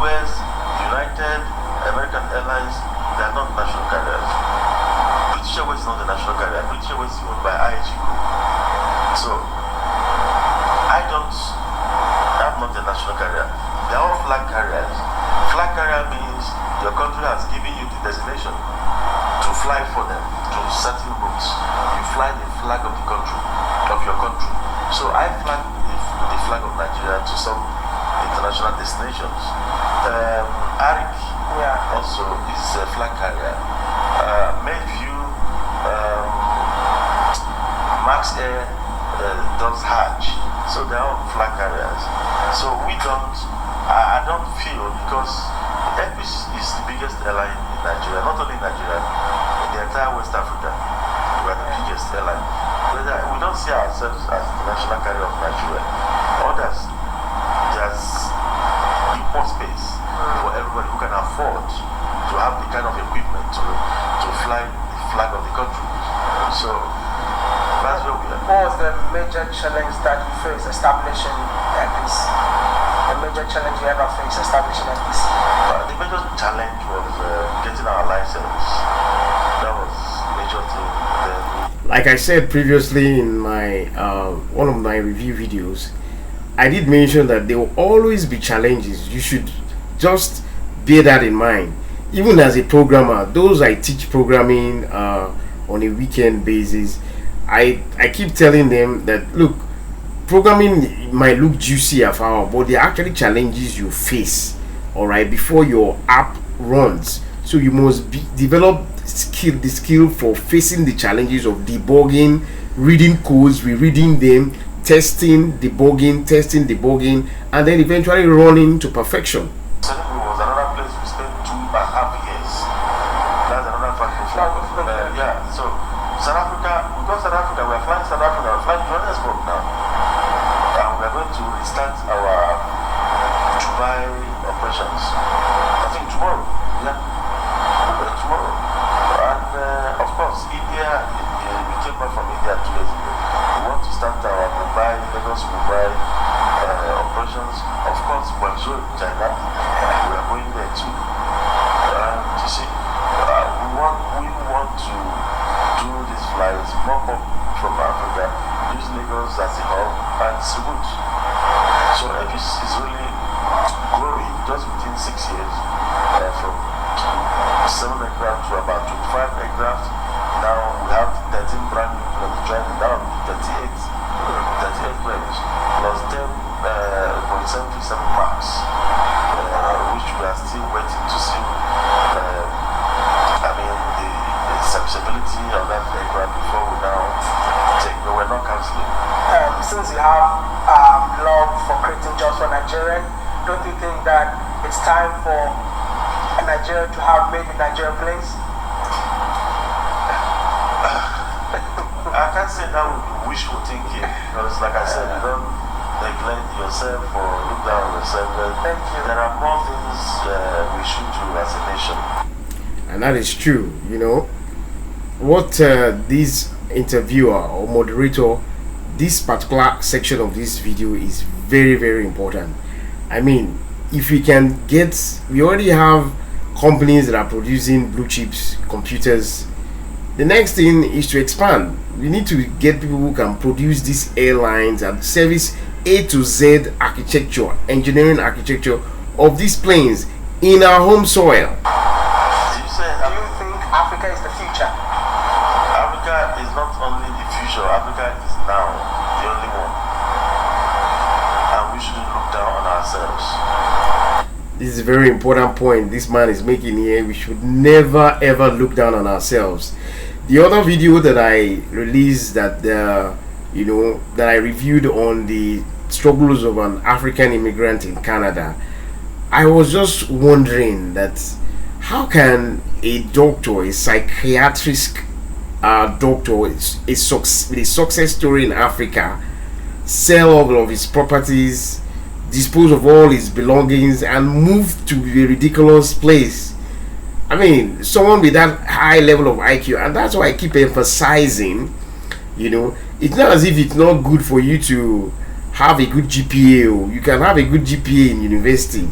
Southwest, United, American Airlines, they are not national carriers. British Airways is not a national carrier. British Airways is owned by IAG Group. So, I'm not a national carrier. They are all flag carriers. Flag carrier means your country has given you the designation to fly for them to certain routes. You fly the flag of the country, of your country. So I fly the flag of Nigeria to some international destinations. ARIC also is a flag carrier. Mayview, Max Air does Hajj. So they are all flag carriers. So I don't feel, because Airpeace is the biggest airline in Nigeria, not only in Nigeria, in the entire West Africa. We are the biggest airline. We don't see ourselves as the national carrier of Nigeria. Others, there's import space for everybody who can afford to have the kind of equipment to fly the flag of the country. So that's where we are. What was the major challenge that you faced establishing Airpeace? The major challenge you ever faced establishing Airpeace? The major challenge was getting our license. That was the major thing. Like I said previously in my one of my review videos, I did mention that there will always be challenges. You should just bear that in mind. Even as a programmer, those I teach programming on a weekend basis, I keep telling them that, look, programming might look juicy at first, but there are actually challenges you face, all right, before your app runs. So you must develop the skill for facing the challenges of debugging, reading codes, rereading them, testing, debugging, and then eventually running to perfection. Senegal was another place we spent 2.5 years. That's another factor. Yeah, so South Africa, because South Africa, we're flying South Africa, we're flying Johannesburg now. And we're going to restart our Dubai operations. I think tomorrow. Yeah. Tomorrow. And of course, India, we came back from India 2 days ago. We want to start our Lagos Mumbai operations. Of course, Guangzhou, China. We are going there too. You see, we want to do these flights, mop up from Africa, use Lagos as a hub, and distribute. So Airpeace is really growing just within 6 years, from 7 aircraft to about 25 aircraft. Now we have 13 brand new planes joining, now 38 planes, plus 10 Boeing 737 MAX, which we are still waiting to see. The serviceability of that aircraft before we now take, but we're not cancelling. Since you have love for creating jobs for Nigerian, don't you think that it's time for Nigeria to have made in Nigeria planes? I can't say that would be wishful thinking, because like I said, you don't neglect yourself or look down on yourself. Thank you. There are more things we should do as a nation. And that is true. You know what, this interviewer or moderator, this particular section of this video is very, very important. I mean, if we can get, we already have companies that are producing blue chips computers. The next thing is to expand. We need to get people who can produce these airlines and service A to Z architecture, engineering architecture of these planes in our home soil. Do you think Africa is the future? Africa is not only the future, Africa is now the only one. And we shouldn't look down on ourselves. This is a very important point this man is making here. We should never ever look down on ourselves. The other video that I released, that that I reviewed on the struggles of an African immigrant in Canada, I was just wondering that how can a doctor, a psychiatrist doctor with a success story in Africa, sell all of his properties, dispose of all his belongings, and move to a ridiculous place? I mean, someone with that high level of IQ, and that's why I keep emphasizing, it's not as if it's not good for you to have a good GPA. You can have a good GPA in university.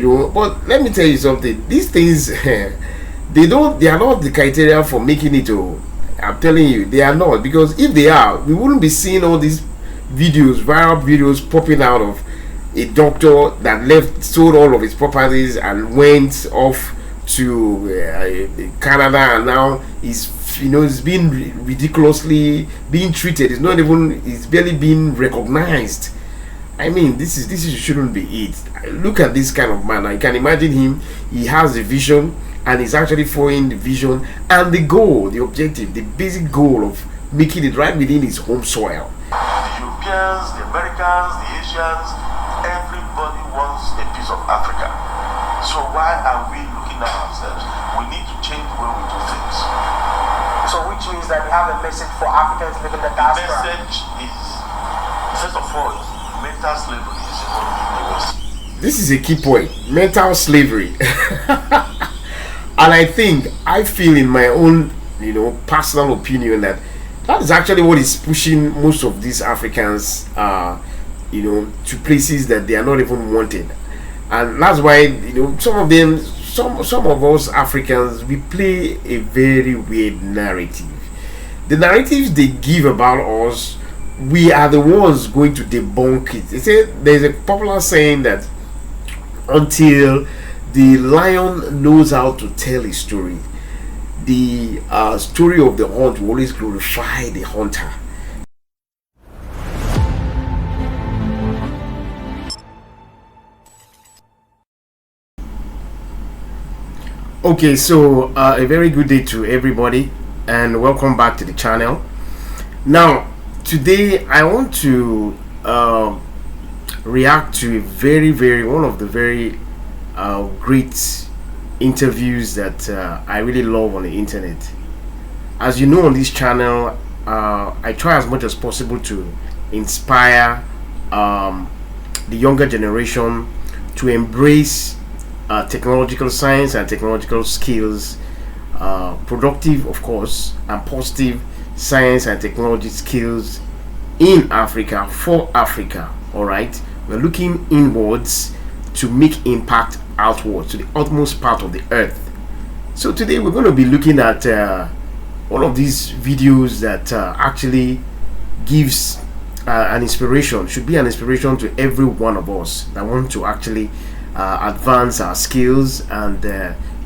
But let me tell you something. These things, they are not the criteria for making it. Oh, I'm telling you, they are not, because if they are, we wouldn't be seeing all these viral videos popping out of a doctor that sold all of his properties and went off to Canada, and now he's being ridiculously being treated. It's barely being recognized. I mean, this shouldn't be it. Look at this kind of man. I can imagine him. He has a vision, and he's actually following the vision and the goal, the objective, the basic goal of making it right within his home soil. The Europeans, the Americans, the Asians, everybody wants a piece of Africa. So why are we looking at ourselves? We need to change the way we do things. So which means that we have a message for Africans living in the diaspora. The message is, first of all, mental slavery is a This is a key point. Mental slavery. And I feel in my own, personal opinion that is actually what is pushing most of these Africans, to places that they are not even wanted. And that's why, some of them, some of us Africans, we play a very weird narrative. The narratives they give about us, we are the ones going to debunk it. They say there's a popular saying that until the lion knows how to tell a story, the story of the hunt will always glorify the hunter. Okay, so a very good day to everybody, and welcome back to the channel. Now, today I want to react to one of the very great interviews that I really love on the internet. As you know, on this channel, I try as much as possible to inspire the younger generation to embrace technological science and technological skills, productive, of course, and positive science and technology skills in Africa, for Africa. All right, we're looking inwards to make impact outwards to the utmost part of the earth. So today we're going to be looking at one of these videos that actually gives an inspiration, should be an inspiration to every one of us that want to actually advance our skills and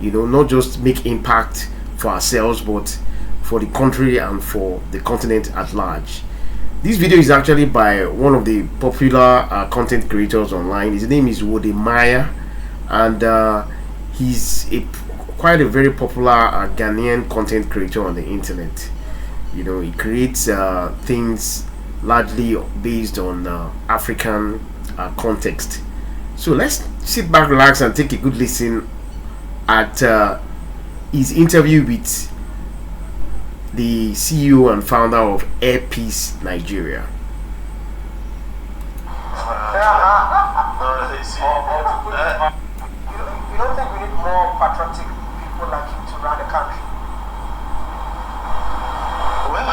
not just make impact for ourselves, but for the country and for the continent at large. This video is actually by one of the popular content creators online. His name is Wodemaya, and he's quite a very popular Ghanaian content creator on the internet. He creates things largely based on African context. So let's sit back, relax, and take a good listen at his interview with the CEO and founder of Airpeace Nigeria. You don't think we need more patriotic people like him to run the country? Well,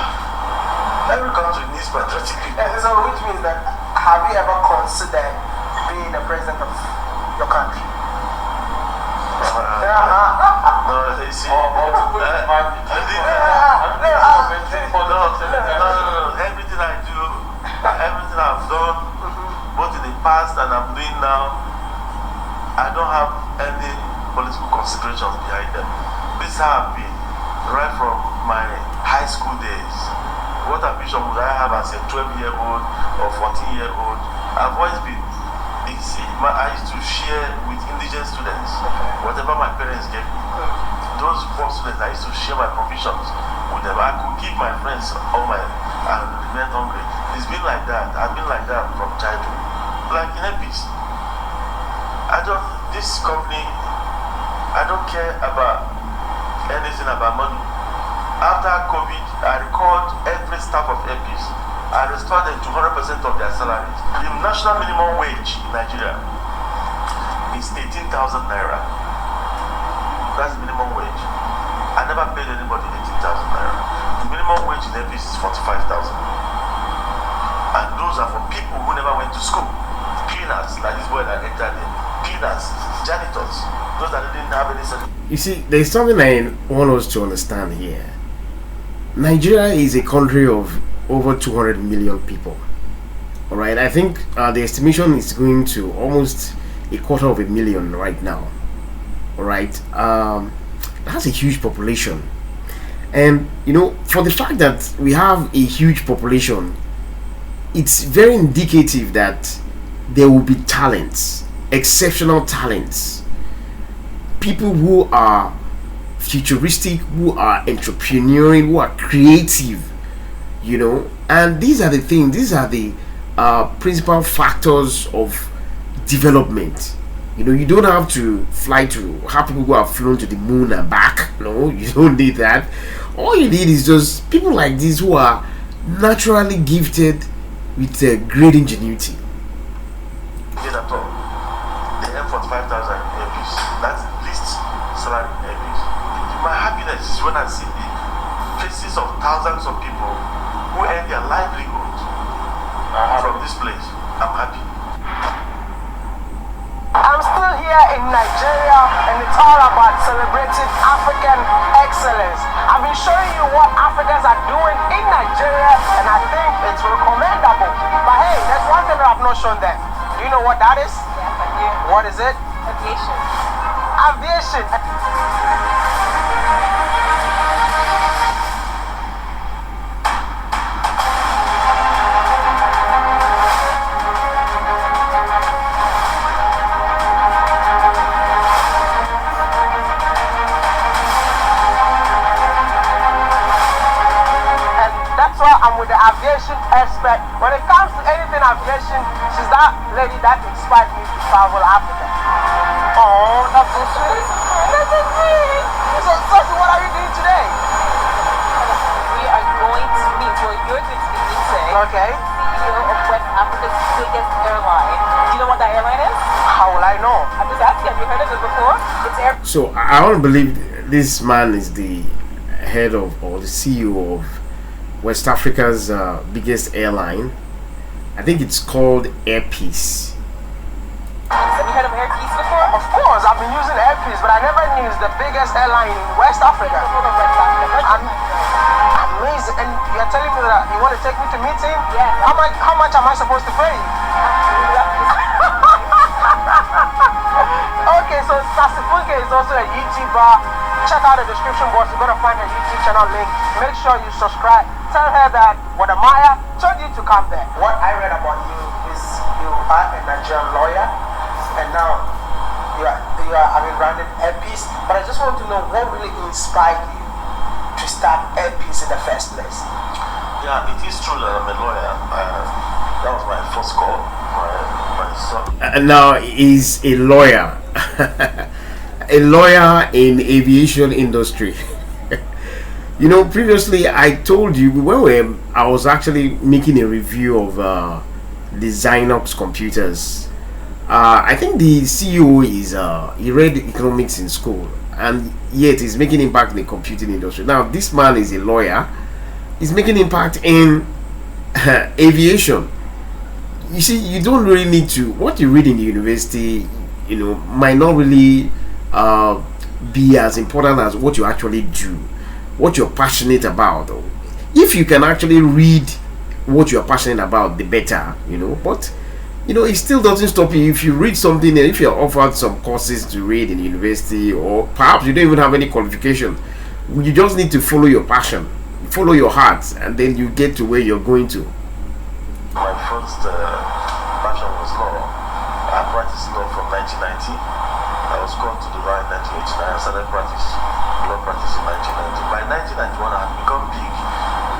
every country needs patriotic people. So which means that, have you ever considered being the president of your country? Everything I do, everything I've done, both in the past and I'm doing now, I don't have any political considerations behind them. This is how I've been, right from my high school days. What ambition would I have as a 12-year-old or 14-year-old? I've always been easy. I used to share with indigent students whatever my parents gave me. Those poor students, I used to share my provisions with them. I could give my friends all my and remain hungry. It's been like that. I've been like that from childhood. Like in Airpeace, this company, I don't care about anything about money. After COVID, I recalled every staff of Airpeace. I restored them to 100% of their salaries. The national minimum wage in Nigeria is 18,000 naira. That's the minimum wage. I never paid anybody 18,000 naira. The minimum wage in Airpeace is 45,000. And those are for people who never went to school. Cleaners, like this boy that entered in. Cleaners, janitors, those that didn't have any certificate. You see, there's something I want us to understand here. Nigeria is a country of over 200 million people. All right, I think the estimation is going to almost 250,000 right now. All right, that's a huge population, and you know, for the fact that we have a huge population, it's very indicative that there will be talents, exceptional talents, people who are futuristic, who are entrepreneurial, who are creative, you know. And these are the things, these are the principal factors of development. You know, you don't have to fly to have people who have flown to the moon and back. No, you don't need that. All you need is just people like this who are naturally gifted with great ingenuity. At all. The M45,000 Airpeace, that's least salary Airpeace. My happiness is when I see the faces of thousands of people who earn their livelihood from this place. I'm happy. I'm still here in Nigeria, and it's all about celebrating African excellence. I've been showing you what Africans are doing in Nigeria, and I think it's recommendable. But hey, there's one thing that I've not shown them. Do you know what that is? Yes, I do. What is it? Aviation. Aviation. I'm with the aviation expert. When it comes to anything aviation, she's that lady that inspired me to travel Africa. Oh, that's so sweet. That's so sweet. So, what are you doing today? We are going to meet, well, you're going to be meeting Okay. CEO of West Africa's biggest airline. Do you know what that airline is? How will I know? I'm just asking, have you heard of it before? It's Air. So I want to believe this man is the head of, or the CEO of West Africa's biggest airline. I think it's called Airpeace. Have you heard of Airpeace before? Of course, I've been using Airpeace, but I never knew it's the biggest airline in West Africa. Amazing. And you're telling me that you want to take me to meet him? Yeah. How much am I supposed to pay you? Okay, so Sasifunke is also a YouTuber. Check out the description box. You're gonna find her YouTube channel link. Make sure you subscribe. Tell her that Wadamaya told you to come there. What I read about you is you are a Nigerian lawyer, and now you are running Airpeace. But I just want to know what really inspired you to start Airpeace in the first place. Yeah, it is true that I'm a lawyer. That was my first call. My son. And now he's a lawyer. A lawyer in aviation industry. You know, previously I told you when I was actually making a review of the Xynox computers. I think the CEO is he read economics in school, and yet he's making impact in the computing industry. Now this man is a lawyer. He's making impact in aviation. You see, you don't really need to. What you read in the university, you know, might not really be as important as what you actually do, what you're passionate about. If you can actually read what you're passionate about, the better, you know. But you know, it still doesn't stop you if you read something, and if you're offered some courses to read in university, or perhaps you don't even have any qualification, you just need to follow your passion, follow your heart, and then you get to where you're going to. My first passion was law. I practiced law from 1990. I was called to the bar in 1989. I started law practice in 1990. By 1991, I had become big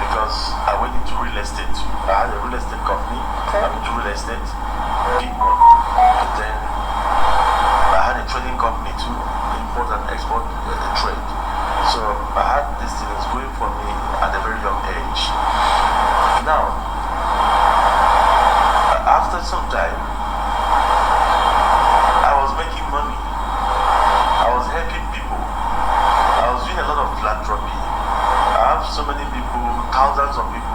because I went into real estate. I had a real estate company. I'm into real estate, big one. And then I had a trading company too, import and export trade. So I had these things going for me at a very young age. Now, after some time, I was making money. I was helping people. I was doing a lot of philanthropy. I have so many people, thousands of people.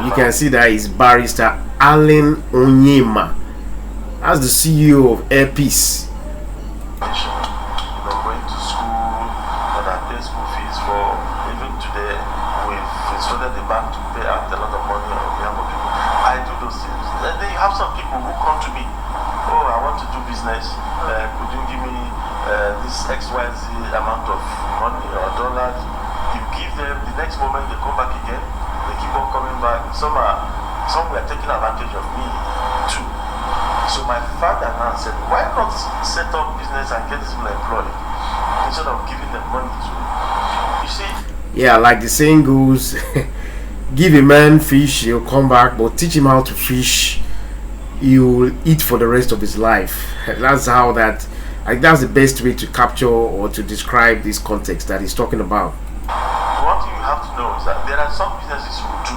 You can see that is Barrister Allen Onyema. As the CEO of Airpeace. bank to pay out a lot of money on behalf of people. I do those things. And then you have some people who come to me, oh, I want to do business. Could you give me this XYZ amount of money or dollars? You give them, the next moment they come back again, they keep on coming back. Some were taking advantage of me too. So my father now said, why not set up business and get these people employed instead of giving them money to, you see? Yeah, like the saying goes, give a man fish, he'll come back, but teach him how to fish, he'll eat for the rest of his life. That's how that's the best way to capture or to describe this context that he's talking about. What you have to know is that there are some businesses you will do.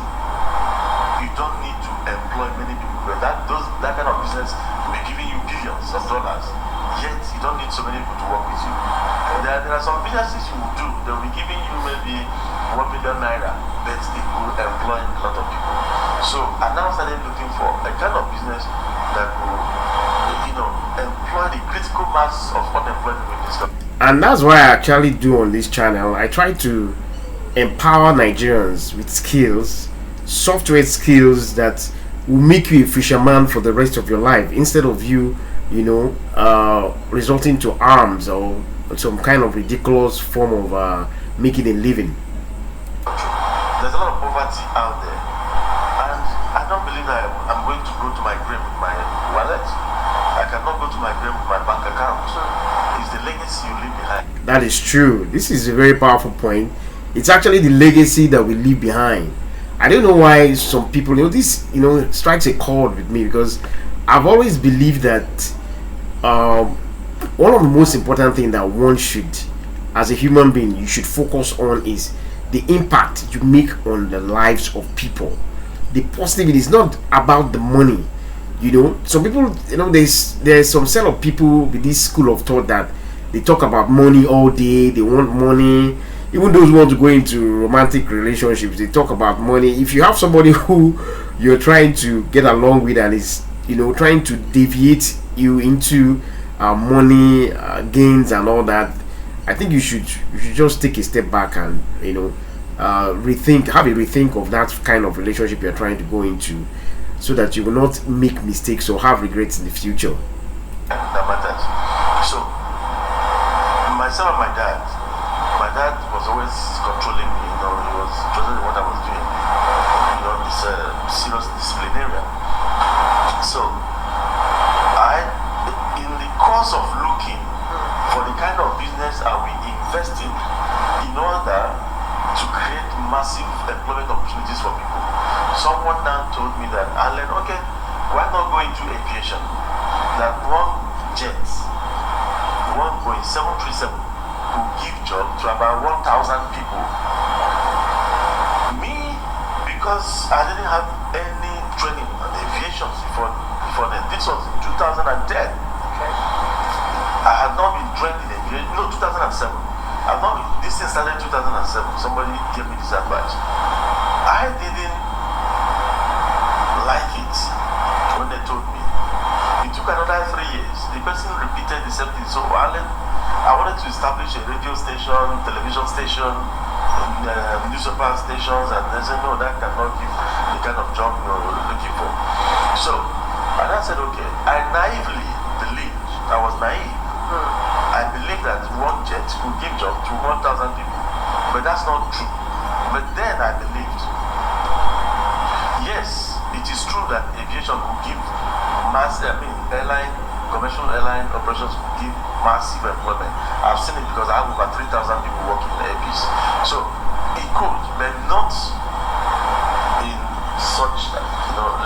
You don't need to employ many people, but that kind of business will be giving you billions of dollars. Yet you don't need so many people to work with you. There are some businesses you will do, they will be giving you maybe 1 million naira, but it will employ a lot of people. So I now started looking for a kind of business that will, employ the critical mass of unemployed people in this country. And that's why I actually do on this channel. I try to empower Nigerians with skills, software skills that will make you a fisherman for the rest of your life, instead of you resorting to arms or some kind of ridiculous form of making a living. There's a lot of poverty out there, and I don't believe that I'm going to go to my grave with my wallet. I cannot go to my grave with my bank account. It's the legacy you leave behind. That is true. This is a very powerful point. It's actually the legacy that we leave behind. I don't know why some people, this strikes a chord with me, because I've always believed that one of the most important things that one should, as a human being, you should focus on is the impact you make on the lives of people. The positivity is not about the money. Some people, there's some set of people with this school of thought that they talk about money all day. They want money. Even those who want to go into romantic relationships, they talk about money. If you have somebody who you're trying to get along with and is trying to deviate you into money gains and all that, I think you should just take a step back and have a rethink of that kind of relationship you're trying to go into, so that you will not make mistakes or have regrets in the future. That matters. So myself and my dad was always controlling me. He was controlling what I was doing. This serious disciplinarian. So in the course of looking for the kind of business I will invest in order to create massive employment opportunities for people, someone now told me that, Alan, okay, why not go into aviation? That one jet, one Boeing 737, will give job to about 1,000 people. Me, because I didn't have any training on aviation before then. This was in 2010. Okay. I had not been trained in aviation. No, 2007. This thing started in 2007. Somebody gave me this advice. I didn't like it when they told me. It took another 3 years. The person repeated the same thing. So I wanted to establish a radio station, television station, newspaper stations, and they said, no, that cannot give the kind of job you're looking for. So, and I said, okay, I naively believed, I was naive. I believed that one jet could give job to 1,000 people, but that's not true. But then I believed, yes, it is true that aviation could give commercial airline operations could give massive employment. I've seen it because I have over 3,000 people working in Airpeace. So it could, but not in such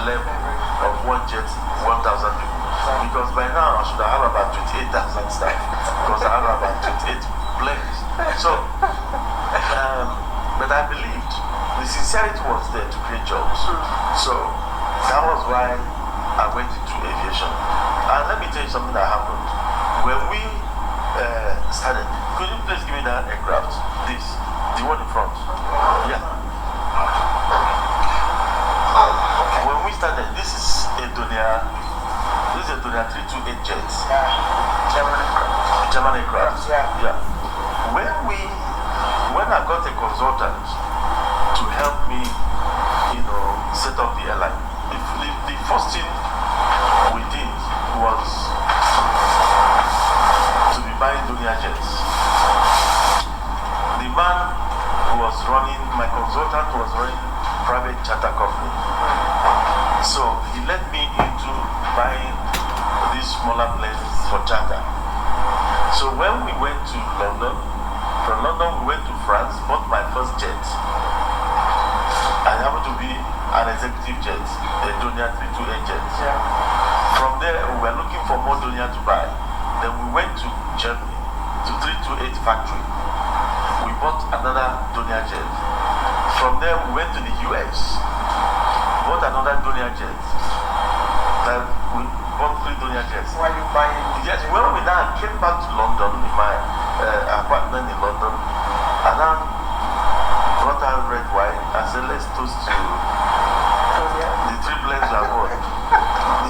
level of one jet, 1,000 people. Because by now I should have about 28,000 staff, because I have about 28 planes. So, but I believed the sincerity was there to create jobs. So that was why I went into aviation. And let me tell you something that happened. When we started, could you please give me that aircraft? This, the one in front. Yeah. When we started, this is a Donia 328 jet. German aircraft. Yeah. When I got a consultant to to help me, set up the airline. The first thing we did was to be buying Dunia jets. The man who was running, my consultant was running private charter company. So he led me into buying these smaller planes for charter. So when we went to London, from London we went to France, bought my first jet. I happened to be an executive jet, a Donia 32A jet. Yeah. From there we were looking for more Donia to buy. Then we went to Germany, to 328 factory. We bought another Donia jet. From there we went to the US, bought another Donia jet. Then we bought 3 Donia jets. Why are you buying? Yes, when we now came back to London, in my apartment in London, and then brought out red wine and said, let's toast to the 3 planes I bought.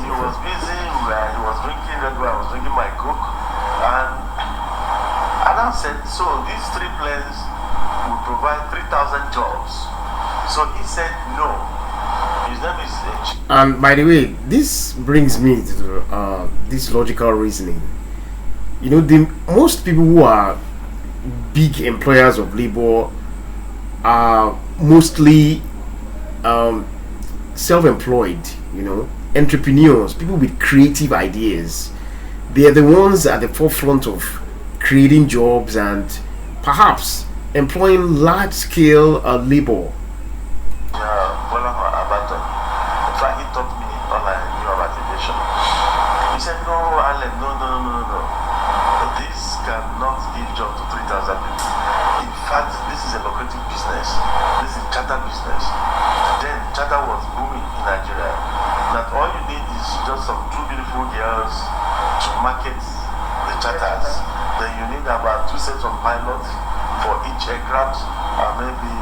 He was busy, he was drinking red wine, I was drinking my Coke, and I said, so these 3 planes will provide 3,000 jobs. So he said, no. His name is And by the way, this brings me to this logical reasoning. Most people who are big employers of labor are mostly self-employed, entrepreneurs, people with creative ideas. They are the ones at the forefront of creating jobs and perhaps employing large-scale labor. He taught me all I knew about aviation. He said, no, Alan, no. This cannot give job to 3,000 people. In fact, this is a lucrative business. This is charter business. Then charter was booming in Nigeria. That all you need is just some 2 beautiful girls to market the charters. Then you need about 2 sets of pilots for each aircraft, maybe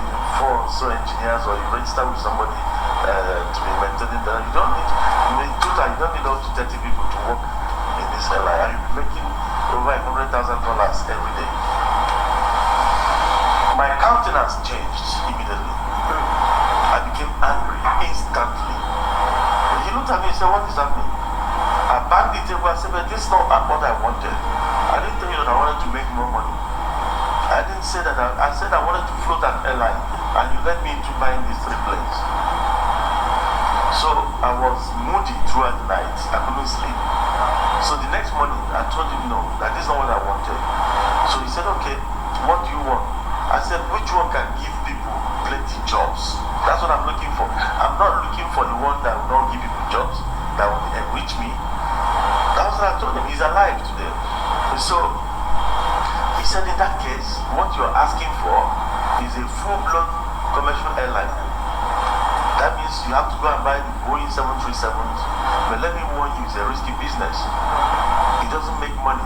4 or so engineers, or you register with somebody to be maintaining that. You don't need, you don't need up to 30 people to work in this airline. And you'll be making over $100,000 every day. My countenance changed immediately. I became angry instantly. He looked at me and said, what is happening? I banged the table and said, but this is not what I wanted. I didn't tell you that I wanted to make more money. I didn't say that. I said I wanted to float an airline, and you led me into buying these 3 planes. So I was moody throughout the night. I couldn't sleep. So the next morning, I told him no, that is not what I wanted. So he said, okay, what do you want? I said, which one can give people plenty jobs? That's what I'm looking for. I'm not looking for the one that will not give people jobs, that will enrich me. That's what I told him. He's alive today. So he said, in that case, what you're asking for is a full-blown commercial airline. That means you have to go and buy the Boeing 737s. But let me warn you, it's a risky business. It doesn't make money.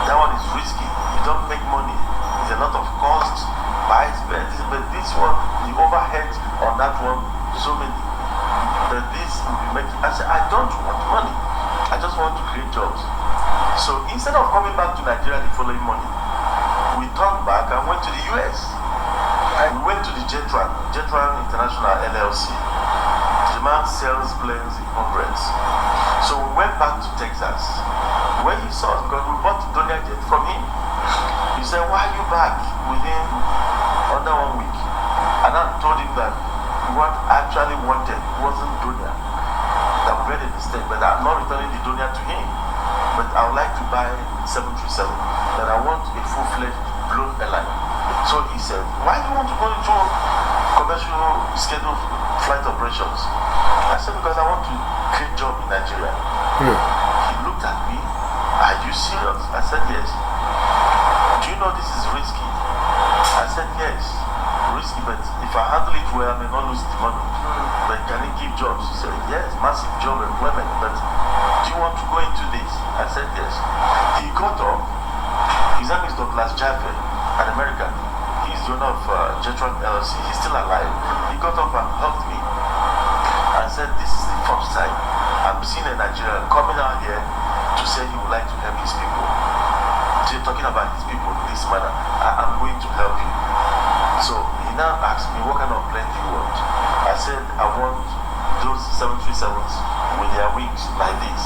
That one is risky. It don't make money. It's a lot of costs. But this one, the overhead on that one, so many. That this will be making. I said, I don't want money. I just want to create jobs. So instead of coming back to Nigeria the following morning, we turned back and went to the US. We went to the Jetran International LLC. The man sells planes in hundreds. So we went back to Texas. When he saw us, because we bought the Donia jet from him, he said, why are you back within under 1 week? And I told him that what I actually wanted wasn't Donia. That we made a mistake, but I'm not returning the Donia to him. But I would like to buy 737. That I want a full-fledged blown airline. So he said, why do you want to go into commercial scheduled flight operations? I said, because I want to create job in Nigeria. He looked at me, are you serious? I said, yes. Do you know this is risky? I said, yes, risky, but if I handle it well, I may not lose the money. But can it give jobs? He said, yes, massive job employment, but do you want to go into this? I said, yes. He got up, his name is Douglas Jaffe, an American. He's the owner of Jetran LLC. He's still alive. He got up and hugged me and said, this is the first time I'm seeing a Nigerian coming out here to say he would like to help his people. So you're talking about his people in this manner. I'm going to help you. So he now asked me, what kind of plane do you want? I said, I want those 737s with their wings like this.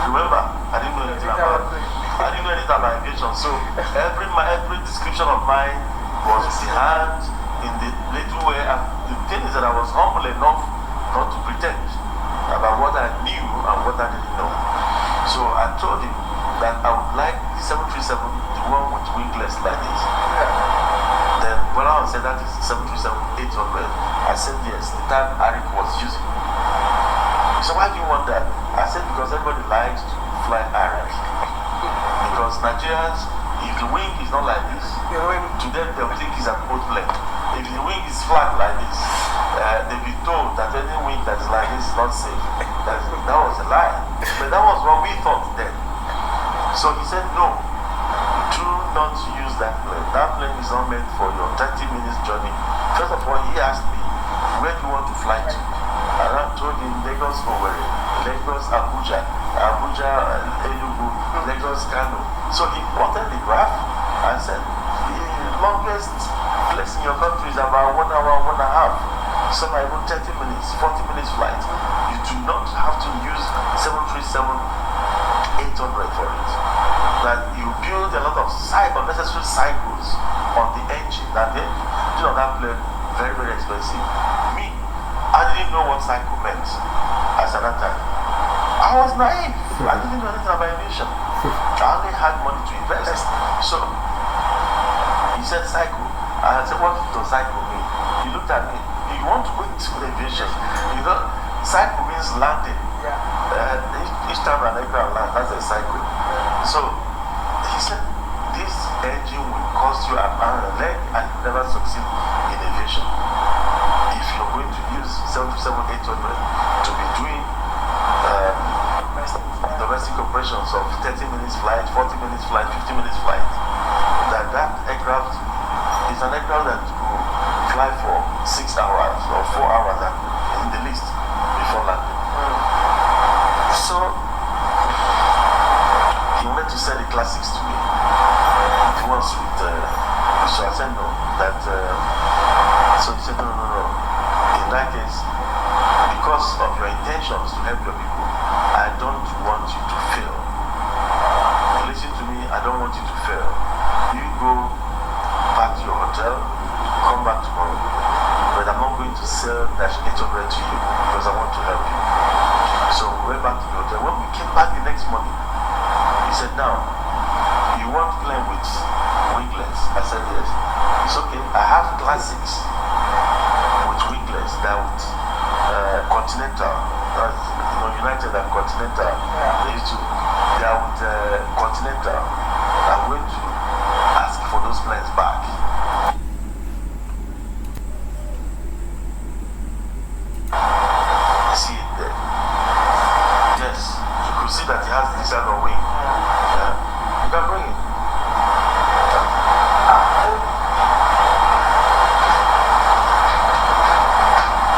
Remember, I didn't know anything about aviation. So every description of mine was with the hand in the little way. And the thing is that I was humble enough not to pretend about what I knew and what I didn't know. So I told him that I would like the 737, the one with wingless like this. Then when I said that is 737-800, I said yes, the time Arik was using. He said, why do you want that? I said, because everybody likes to fly Arik. Because Nigerians, if the wing is not like this, to them they'll think it's an old plane. If the wing is flat like this, they'll be told that any wing that is like this is not safe. That was a lie. But that was what we thought then. So he said, no, do not use that plane. That plane is not meant for your 30 minutes journey. First of all, he asked me, where do you want to fly to? And I told him, Lagos, Owerri, Lagos, Abuja, Enugu, Lagos, Kano. So he wanted the graph and said, the longest place in your country is about 1 hour, 1.5. Some are even 30 minutes, 40 minutes flight. You do not have to use 737-800 for it. That you build a lot of unnecessary cycles on the engine. And the engine on that plane, very, very expensive. Me, I didn't know what cycle meant as at that time. I was naive. I didn't know anything about aviation. I only had money to invest. So he said cycle. I said, what does cycle mean? He looked at me. You want to go into aviation? You know, cycle means landing. Each time an aircraft lands, that's a cycle. So he said, this engine will cost you an arm and a leg and you never succeed in aviation. If you're going to use 737-800 to be doing domestic operations of 30 minutes flight, 40 minutes flight, 50 minutes flight, that aircraft is an aircraft that will fly for 6 hours or 4 hours in the least before landing. So he wanted to sell the classics to me. He wants with so I said no. So he said no. In that case, because of your intentions to help your people, I don't want you to fail. Listen to me, I don't want you to fail. You go back to your hotel, come back tomorrow. But I'm not going to sell that 800 to you because I want to help you. So we went back to the hotel. When we came back the next morning, he said, now, you want plane with winglets? I said, yes. It's okay. I have classics with winglets that with Continental, United and Continental. They are with Continental. I'm going to ask for those planes back. See it there. Yes, you could see that he has this kind of wing. You can bring it.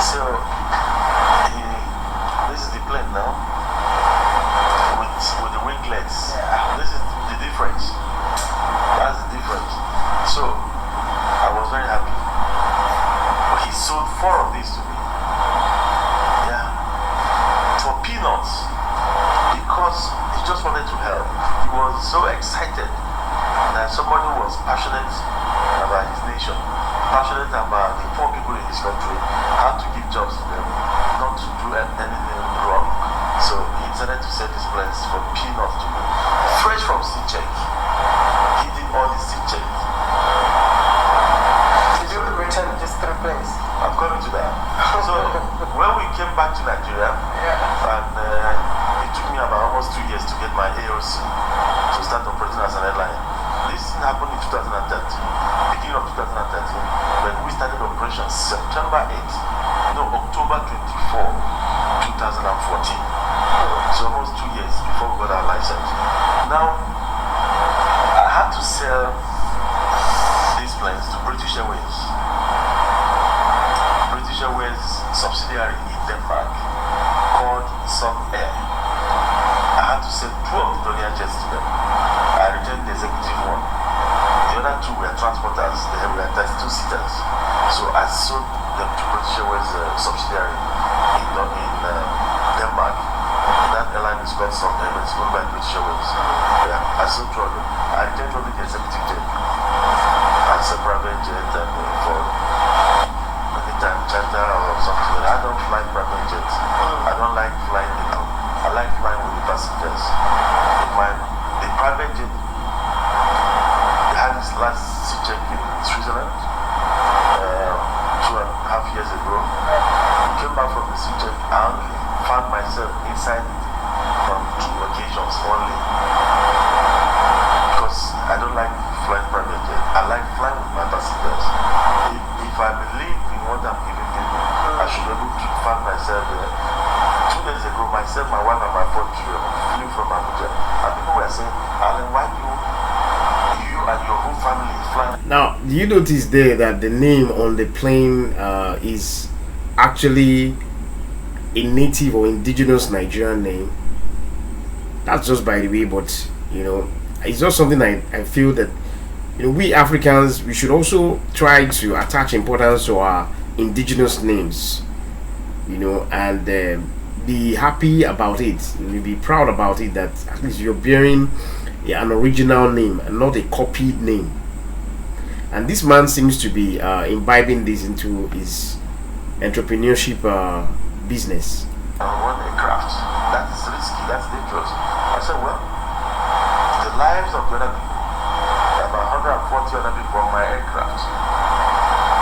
So, this is the plane now with the winglets. This is the difference. That's the difference. So, I was very happy. He sold 4 of these to me. For peanuts, because he just wanted to help. He was so excited that somebody was passionate about his nation, passionate about the poor people in his country, how to give jobs to them, not to do anything wrong. So he decided to sell these planes for peanuts to me, fresh from sea check. He did all the sea check. Did you return just 3 planes? I'm coming to that. So when we came back to Nigeria, and it took me about almost 2 years to get my AOC to start operating as an airline. This happened in 2013, beginning of 2013. When we started operations October 24, 2014. So almost 2 years before we got our license. Now, I had to sell these planes to British Airways. British Airways subsidiary in Denmark called Sun Air. I had to sell 2 of the Donier jets to them. I retained the executive one. The other 2 were transporters. They were 32-seaters. So I executive jet as a private jet and for anytime charter or something. I don't fly private jets. I don't like flying alone. I like flying with the passengers. The private jet, they had this last sea check in Switzerland 2.5 years ago. I came back from the sea check. I only found myself inside it on 2 occasions only. Because I don't like flying private jet. I like flying with my passengers. If I believe in what I'm giving people, I should be able to find myself there. 2 days ago, myself, my wife, and my 4 children flew from Abuja. And people were saying, Alan, why you and your whole family flying? Now, do you notice there that the name on the plane is actually a native or indigenous Nigerian name? That's just by the way, but you know, it's just something I feel that, you know, we Africans, we should also try to attach importance to our indigenous names, you know, and be happy about it. You'll be proud about it, that at least you're bearing an original name and not a copied name. And this man seems to be imbibing this into his entrepreneurship business. One aircraft, that is risky, that's dangerous. I said, well, the lives of the other people, about 140 other people on my aircraft,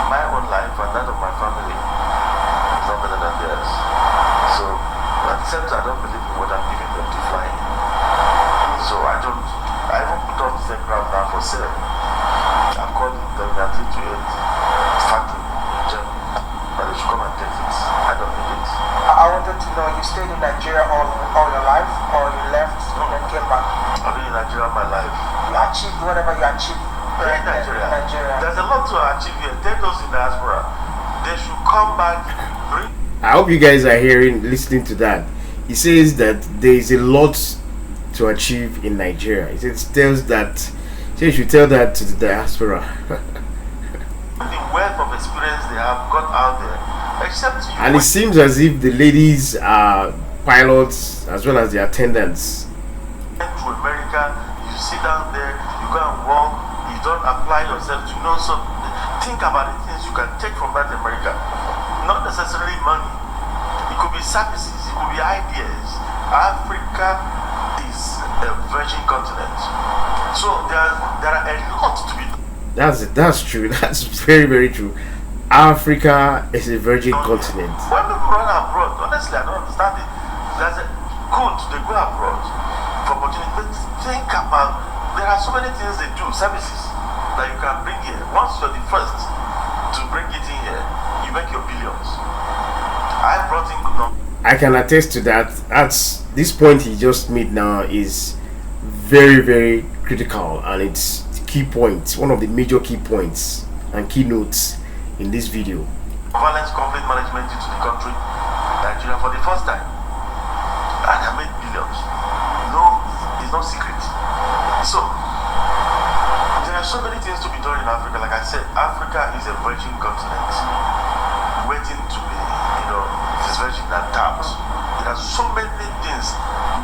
my own life and that of my family is not better than theirs. So, except I don't believe in what I'm giving them to fly in. So I even put off this aircraft now for sale. I've called them at 3 to 8 factory in Germany, but they should come and take it. I don't need it. I wanted to know, you stayed in Nigeria all your life, or you left and then came back? I've been in Nigeria all my life. You achieved whatever you achieved In Nigeria. There's a lot to achieve here. Take those in diaspora. They should come back, bring. I hope you guys are listening to that. He says that there is a lot to achieve in Nigeria. He tells that, so you should tell that to the diaspora. The wealth of experience they have got out there, except you. And it seems as if the ladies are pilots as well as the attendants. To America, you sit down there, you go and walk, you don't apply yourself to know something. Think about the things you can take from that America. Not necessarily money. It could be services, it could be ideas. Africa is a virgin continent. So there are a lot to be done. That's true. That's very, very true. Africa is a virgin continent. When people run abroad, honestly, I don't understand it. There's a good, they go abroad for opportunity. But think about, there are so many things they do, services that you can bring here. Once you're the first to bring it in here, you make your billions. I brought in good numbers. I can attest to that. That's this point he just made now is very, very critical, and it's key points, one of the major key points and keynotes in this video. Violence conflict management into the country, Nigeria, for the first time, and I made billions. No, it's no secret. So there are so many things to be done in Africa. Like I said, Africa is a virgin continent, waiting to be, this virgin and tapped. There are so many things,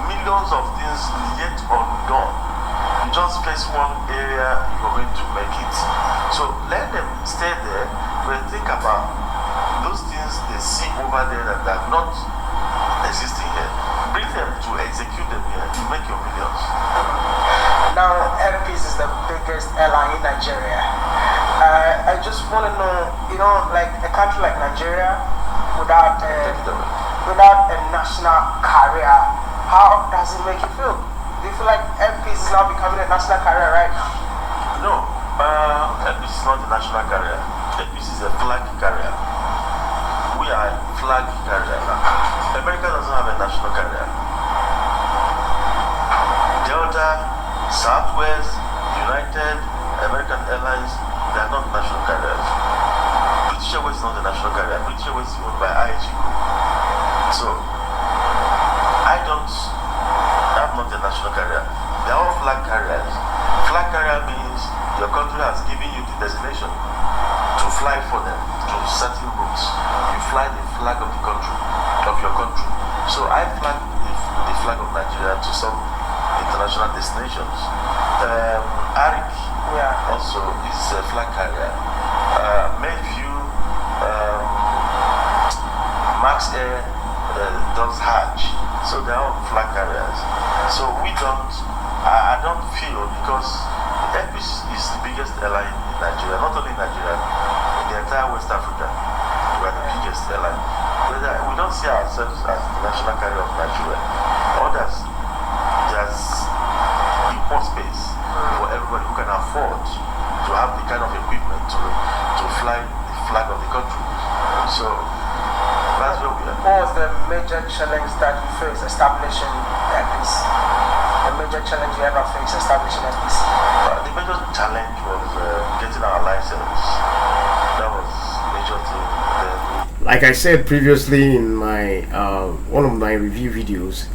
millions of things yet undone. You just face one area, you're going to make it. So let them stay there, but think about those things they see over there that are not existing here. Bring them to execute them here. You make your millions. Now, Airpeace is the biggest airline in Nigeria. I just want to know, like a country like Nigeria, without a national carrier, how does it make you feel? Do you feel like Airpeace is now becoming a national carrier right now? No, Airpeace is not a national carrier. Airpeace is a flag carrier. We are a flag carrier. America doesn't have a national carrier. Delta, Southwest, United, American Airlines, they are not national carriers. British Airways is not a national carrier. British Airways is owned by IAG Group. So, I'm not a national carrier. They are all flag carriers. Flag carrier means your country has given you the destination to fly for them to certain routes. You fly the flag of the country, of your country. So I fly the flag of Nigeria to some international destinations that Arik Yeah. also is a flag carrier. Mayview, Max Air does Hajj, so they are all flag carriers. So we don't, I don't feel, because Airpeace is the biggest airline in Nigeria, not only in Nigeria, in the entire West Africa. We are the biggest airline. We don't see ourselves as the national carrier of Nigeria. Others, there's import space for everybody who can afford to have the kind of equipment to fly the flag of the country. So that's where we are. What was the major challenge that you faced establishing Airpeace? The major challenge you ever faced establishing Airpeace? The major challenge was getting our license. That was the major thing. Like I said previously in my one of my review videos,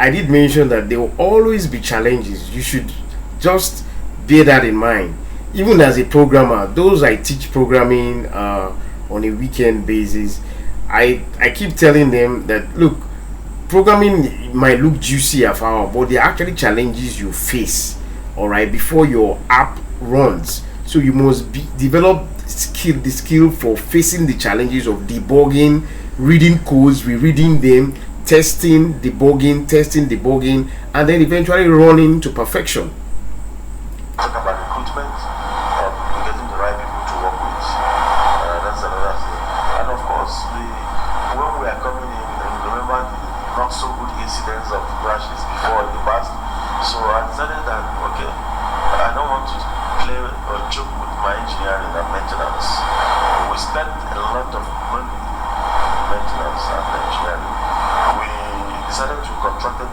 I did mention that there will always be challenges. You should just bear that in mind. Even as a programmer, those I teach programming on a weekend basis, I keep telling them that, look, programming might look juicy at first, but there are actually challenges you face, all right, before your app runs. So you must develop the skill for facing the challenges of debugging, reading codes, rereading them, testing, debugging, and then eventually running to perfection. Talk about recruitment, getting the right people to work with. That's another thing. And of course, when we are coming in, remember the not so good incidents of crashes before in the past. So I decided that, okay, I don't want to play or joke with my engineering and maintenance. We spent a lot of money in maintenance and engineering. We decided to contract a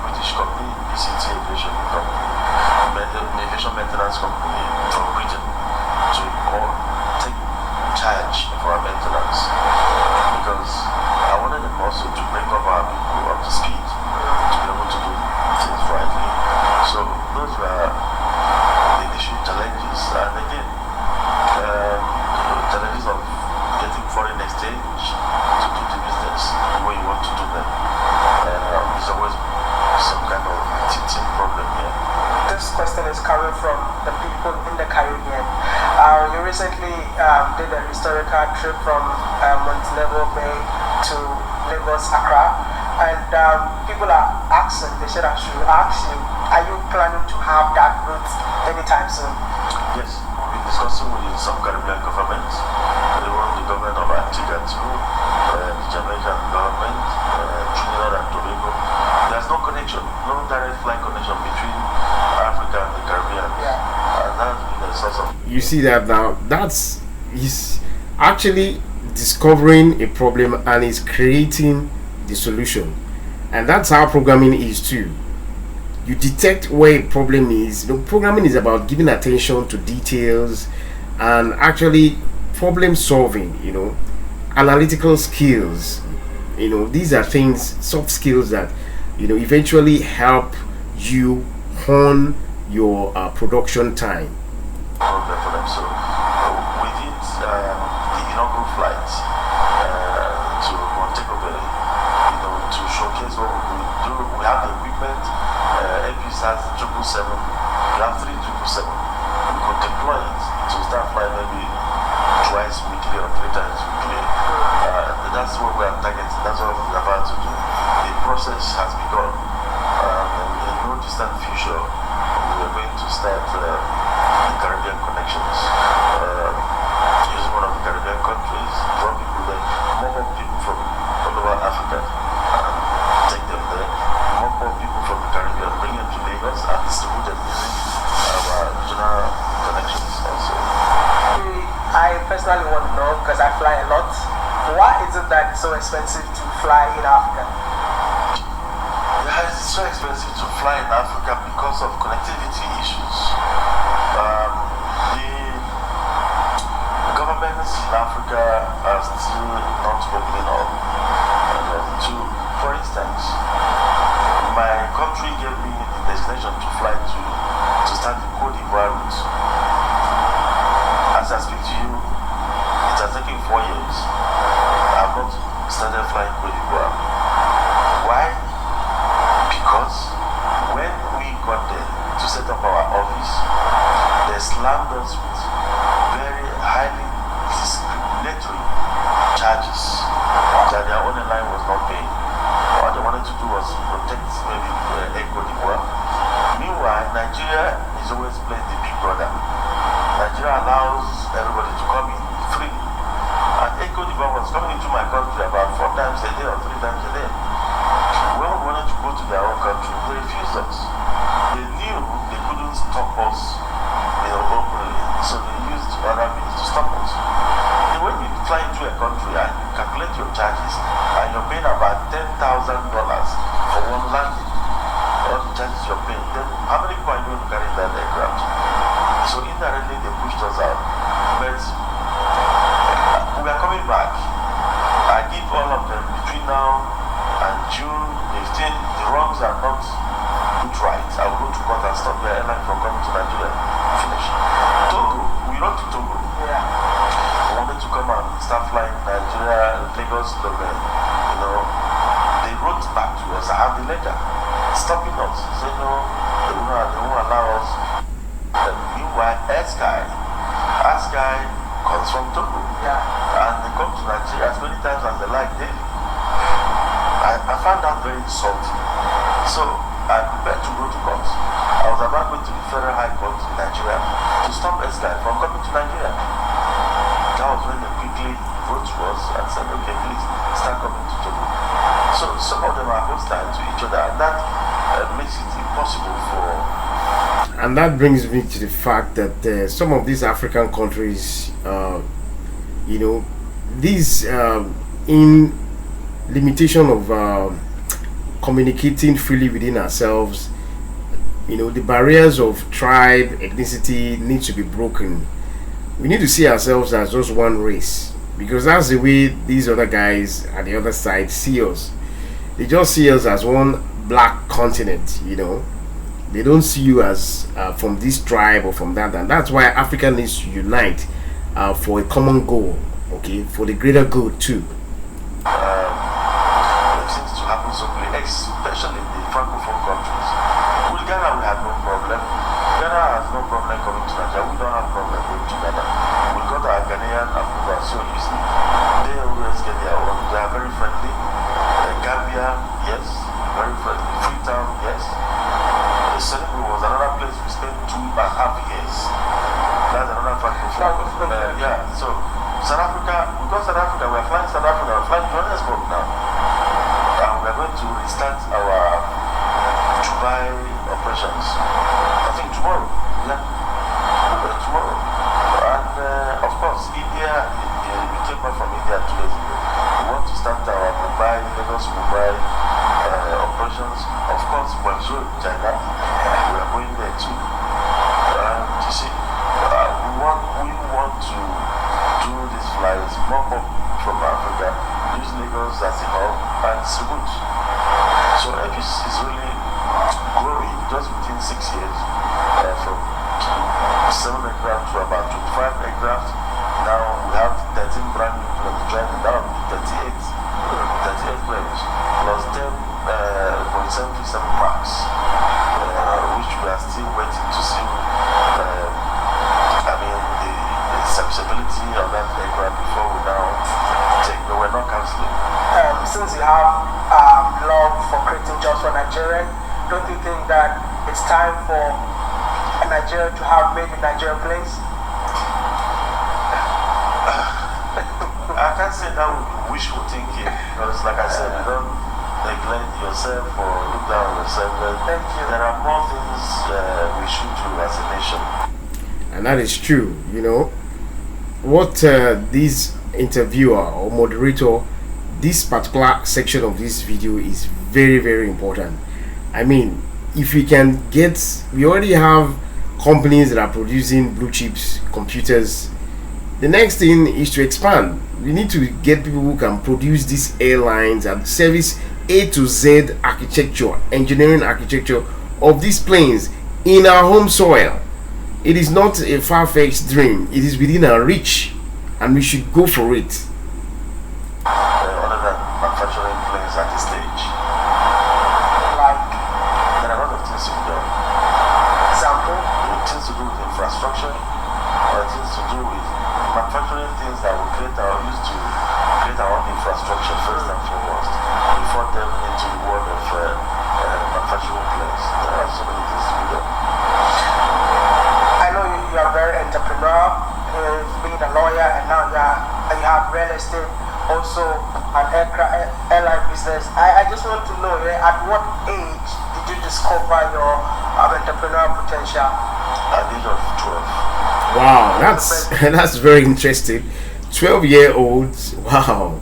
British company, BCT Aviation company, aviation maintenance company from Britain, to take charge of our maintenance, because I wanted them also to bring up our people up to speed to be able to do things rightly. So those were the initial challenges, and again, challenges of getting foreign exchange to do the business the way you want to do them. There's always some kind of teaching problem here. This question is coming from the people in the Caribbean. You recently did a historical trip from Montego Bay to Lagos, Accra, and people are asking, they said I should ask you, are you planning to have that route anytime soon? Yes, we've been discussing with some Caribbean governments, even the government of Antigua too, the Jamaican government, Trinidad and Tobago. There's no connection, no direct flight connection between Africa and the Caribbean. Yeah. And that's been a source of... You see that now? He's actually discovering a problem and is creating the solution. And that's how programming is too. You detect where a problem is. Programming is about giving attention to details and actually problem solving, analytical skills. These are things, soft skills that eventually help you hone your production time. Problem for them. So we did the inaugural flight to Montego Bay, to showcase what we could do. We have the equipment. Airpeace has 777. We have 3 777. We could deploy it to start flying maybe twice weekly or 3 times weekly. That's what we are targeting. That's what we're about to do. The process has begun. In no distant future, we are going to start the Caribbean connections. Using one of the Caribbean countries, draw people there, more people from all over Africa, and take them there. More people from the Caribbean, bring them to Lagos and distribute them using our regional connections also. I personally want to know, because I fly a lot, why is it that it's so expensive to fly in Africa? Yeah, it's so expensive to fly in Africa because of connectivity issues. The governments in Africa are still not opening up. For instance, my country gave me the destination to fly to start the Côte d'Ivoire route. As I speak to you, it has taken 4 years. I have not started flying Côte d'Ivoire. Why? Because when we got there to set set up our office, they slammed us with very highly discriminatory charges that their own airline was not paying. What they wanted to do was protect maybe Air Cote d'Ivoire. Meanwhile, Nigeria is always playing the big brother. Nigeria allows everybody to come in freely. And Air Cote d'Ivoire was coming into my country about 4 times a day or 3 times a day. When we wanted to go to their own country, they refused us. They knew they couldn't stop us, openly, so they used other means to stop us. When you fly into a country and you calculate your charges, and you're paying about $10,000 for one landing, all the charges you're paying, then how many people are you going to carry in that aircraft? So indirectly they pushed us out. But we are coming back. I give all of them between now and June 15th, the wrongs are not put right. I will go to court and stop the airline from coming to Nigeria. Finish. Togo, we wrote to Togo. Yeah. We wanted to come and start flying Nigeria, Lagos, Lomé. They wrote back to us. I have the letter stopping us. Say no, they won't allow us. Meanwhile, Sky comes from Togo. Yeah. And they come to Nigeria as many times as they like daily. I found that very insulting. So I prepared to go to court. I was about going to the Federal High Court in Nigeria to stop Sky from coming to Nigeria. That was when they quickly wrote to us and said, okay, please start coming to Togo. So some of them are hostile to each other, and that makes it impossible for. And that brings me to the fact that some of these African countries, these in limitation of communicating freely within ourselves, the barriers of tribe, ethnicity needs to be broken. We need to see ourselves as just one race, because that's the way these other guys at the other side see us. They just see us as one black continent, They don't see you as from this tribe or from that, and that's why Africa needs to unite for a common goal, okay, for the greater good too. It seems to happen so quickly, especially in the francophone countries. With Ghana, we have no problem. Ghana has no problem coming to Nigeria. We don't have problem going to Ghana. We got our Ghanaian approval, so you see, they always get their own. They are very friendly. Gambia, yes, very friendly. Freetown, yes. Senegal was another place we spent 2.5 years. That's another francophone. So South Africa, we got South Africa, we are flying South Africa, we are flying Johannesburg now. And we are going to restart our Dubai operations. I think tomorrow. Yeah. Tomorrow. And of course, India, we came back from India 2 days ago. We want to start our Lagos Mumbai operations. Of course, Guangzhou, China, we are going there too. You see, we want to do these flights more from Africa, use Lagos as a hub, and distribute. So Airpeace is really growing just within 6 years, from 7 aircraft to about 25 aircraft. Now we have 13 brand new planes driving down 38 planes, plus 10 737 Max, which we are still waiting to see. The serviceability of that aircraft before we now take. But we're not cancelling. Since you have love for creating jobs for Nigerian, don't you think that it's time for Nigeria to have made in Nigeria planes? I can't say that would be wishful thinking, because like I said, you don't neglect yourself or look down on yourself. Thank you. There are more things we should do as a nation. And that is true. What this interviewer or moderator, this particular section of this video is very, very important. I mean, if we can we already have companies that are producing blue chips computers. The next thing is to expand. We need to get people who can produce these airlines and service A to Z architecture, engineering architecture of these planes in our home soil. It is not a far-fetched dream. It is within our reach, and we should go for it. Other than manufacturing planes at this stage, Like, there are a lot of things to be done. example. interested also in airline business. I just want to know, at what age did you discover your entrepreneurial potential? At the age of 12. Wow, that's very interesting. 12-year-olds, wow,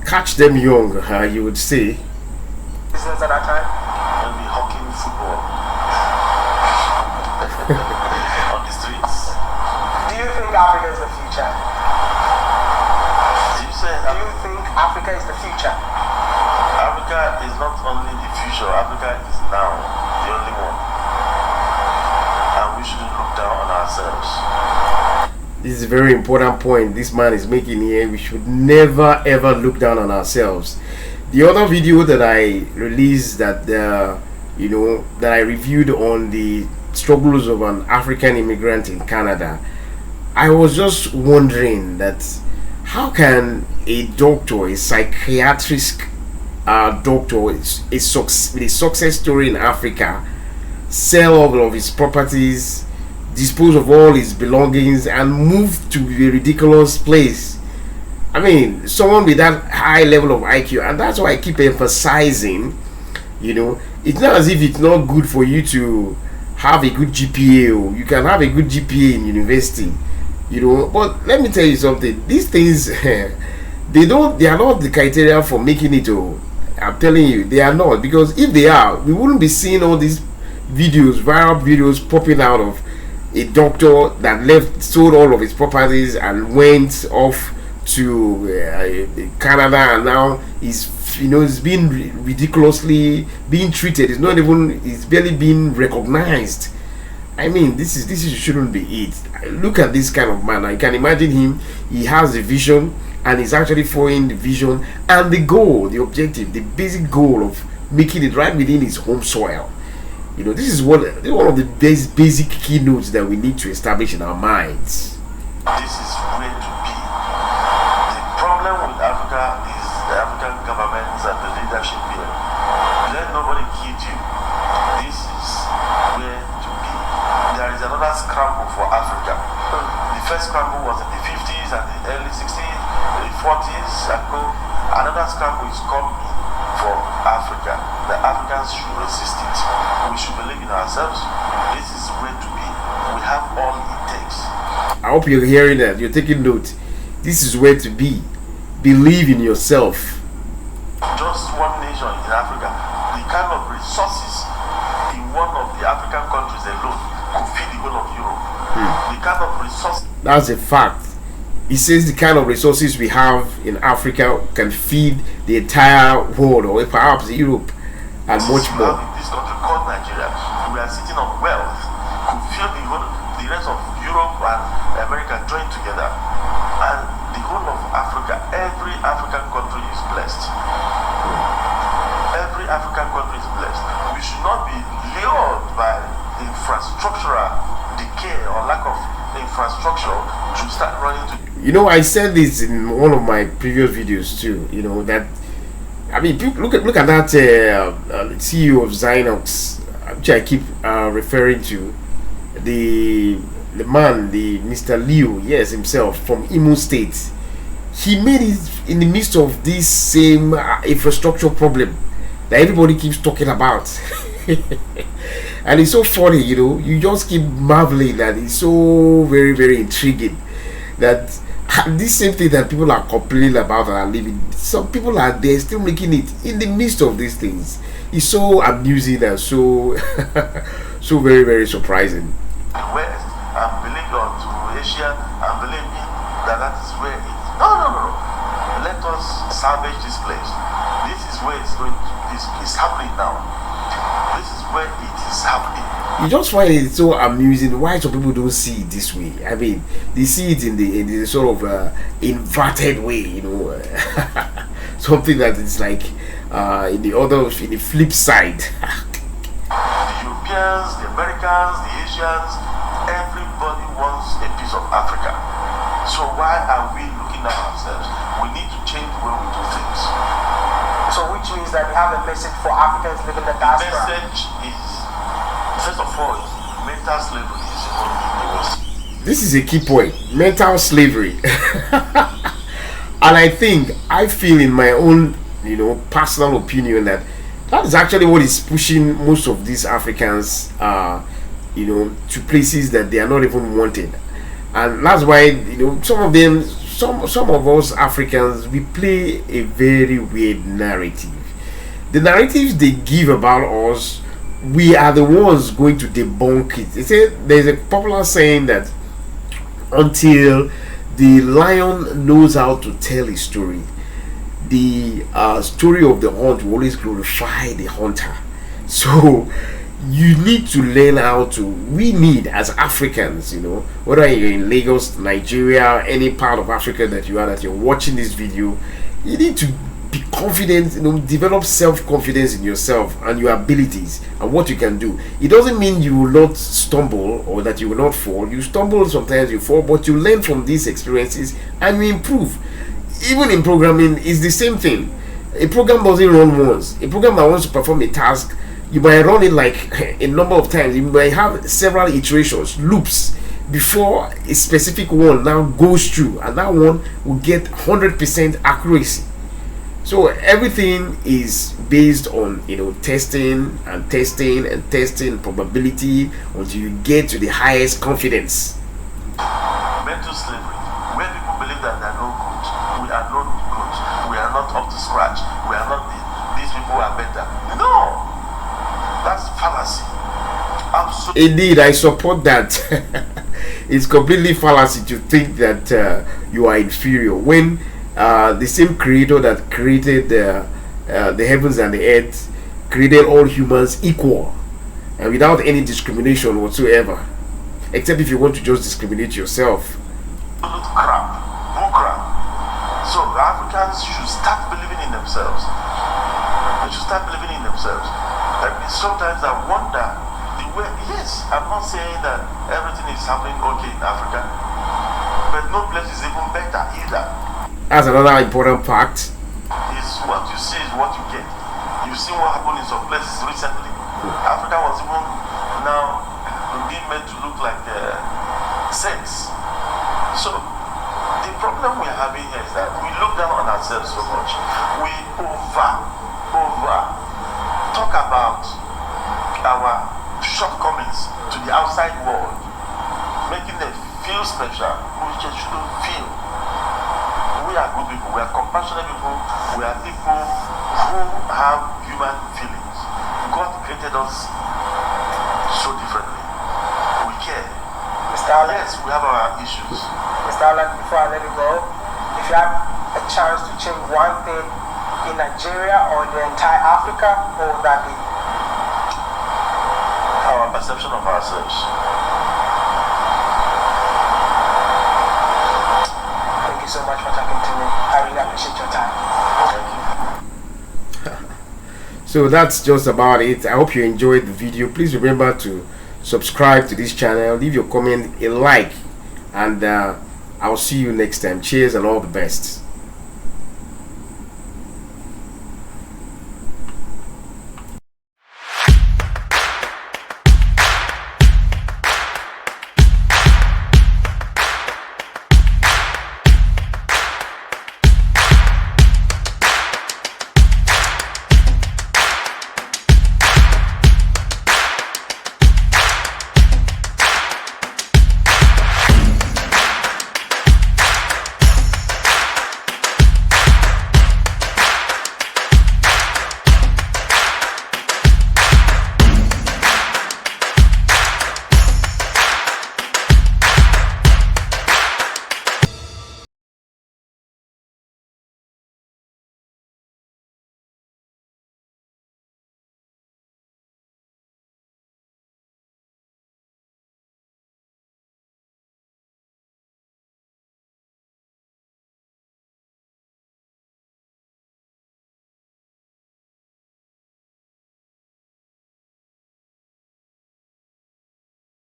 catch them young, you would say. Business at that time? Maybe hockey, football. On the streets. Do you think Africa is the future? You said Do you think Africa is the future? Africa is not only the future, Africa is now the only one. And we shouldn't look down on ourselves. This is a very important point this man is making here. We should never ever look down on ourselves. The other video that I released that that I reviewed on the struggles of an African immigrant in Canada, I was just wondering that how can a doctor, a psychiatrist doctor with a success story in Africa, sell all of his properties, dispose of all his belongings, and move to a ridiculous place? I mean, someone with that high level of IQ, and that's why I keep emphasizing, it's not as if it's not good for you to have a good GPA. You can have a good GPA in university, but let me tell you something, these things, they are not the criteria for making it. I'm telling you, they are not, because if they are, we wouldn't be seeing all these viral videos popping out of a doctor that sold all of his properties and went off to Canada, and now he's being ridiculously being treated. It's barely being recognized. I mean, this shouldn't be it. Look at this kind of man. I can imagine him. He has a vision, and he's actually following the vision and the goal, the objective, the basic goal of making it right within his home soil. This is one of the basic keynotes that we need to establish in our minds. This is where to be. The problem with Africa is the African governments and the leadership here. Let nobody kid you. This is where to be. There is another scramble for Africa. The first scramble was in the 50s and the early 60s, the 40s, and go. Another scramble is coming for Africa. The Africans should resist it. We should believe in ourselves. This is where to be. We have all it takes. I hope you're hearing that. You're taking note. This is where to be. Believe in yourself. Just one nation in Africa, the kind of resources in one of the African countries alone could feed the whole of Europe. The kind of resources. That's a fact. He says the kind of resources we have in Africa can feed the entire world, or perhaps Europe, and much more. In this country called Nigeria, we are sitting on wealth, could fill the rest of Europe and America joined together, and the whole of Africa. Every African country is blessed. Every African country is blessed. We should not be lured by infrastructural decay or lack of infrastructure to start running to. I said this in one of my previous videos too. That, I mean, look at that CEO of Zynox, which I keep referring to, the man, the Mr. Liu, yes, himself, from Imo State. He made it in the midst of this same infrastructure problem that everybody keeps talking about. And it's so funny, you just keep marveling that it's so very, very intriguing that this same thing that people are complaining about and are living, some people are there still making it in the midst of these things. It's so amusing and so so very, very surprising. West and believe on to Asia and believe me that is where it. No. Let us salvage this place. This is where it's happening now. This is where it is happening. You just find it so amusing why some people don't see it this way. I mean, they see it in the sort of inverted way, something that is like in the flip side. The Europeans, the Americans, the Asians, everybody wants a piece of Africa. So why are we looking at ourselves? We need to change the way we do things. So which means that we have a message for Africans living in the diaspora. The message is, first of all, mental slavery is the West. This is a key point. Mental slavery. And I feel in my own, personal opinion that is actually what is pushing most of these Africans, to places that they are not even wanted. And that's why, some of them, some of us Africans, we play a very weird narrative. The narratives they give about us, we are the ones going to debunk it. They say there's a popular saying that until the lion knows how to tell his story, the story of the hunt will always glorify the hunter. So you need to learn how to, we need as Africans, whether you're in Lagos, Nigeria, any part of Africa that you're watching this video, you need to be confident, develop self-confidence in yourself and your abilities and what you can do. It doesn't mean you will not stumble or that you will not fall. You stumble, sometimes you fall, but you learn from these experiences and you improve. Even in programming, it's the same thing. A program doesn't run once. A program that wants to perform a task, you might run it like a number of times. You might have several iterations, loops, before a specific one now goes through, and that one will get 100% accuracy. So everything is based on testing and testing and testing probability until you get to the highest confidence. Mental slavery, where people believe that they are no good, we are not good, we are not up to scratch, we are not these people are better. No, that's fallacy. Absolutely. Indeed, I support that. It's completely fallacy to think that you are inferior when the same creator that created the heavens and the earth created all humans equal and without any discrimination whatsoever, except if you want to just discriminate yourself. Crap, bull crap. So Africans should start believing in themselves. They should start believing in themselves. Sometimes I wonder the way. Yes, I'm not saying that everything is happening okay in Africa, but no place is even better either. That's another important fact. Is what you see is what you get. You've seen what happened in some places recently. Africa was even now being made to look like saints. So the problem we're having here is that we look down on ourselves so much. We over talk about our shortcomings to the outside world, making them feel special, which they shouldn't feel. We are good people, we are compassionate people, we are people who have human feelings. God created us so differently. We care. Mr. Allen, Yes, we have our issues. Mr. Allen, before I let it go, if you had a chance to change one thing in Nigeria or in the entire Africa, what would that be? Our perception of ourselves. Thank you so much for talking to me. I really appreciate your time. Thank you. So that's just about it. I hope you enjoyed the video. Please remember to subscribe to this channel, leave your comment, a like, and I'll see you next time. Cheers and all the best.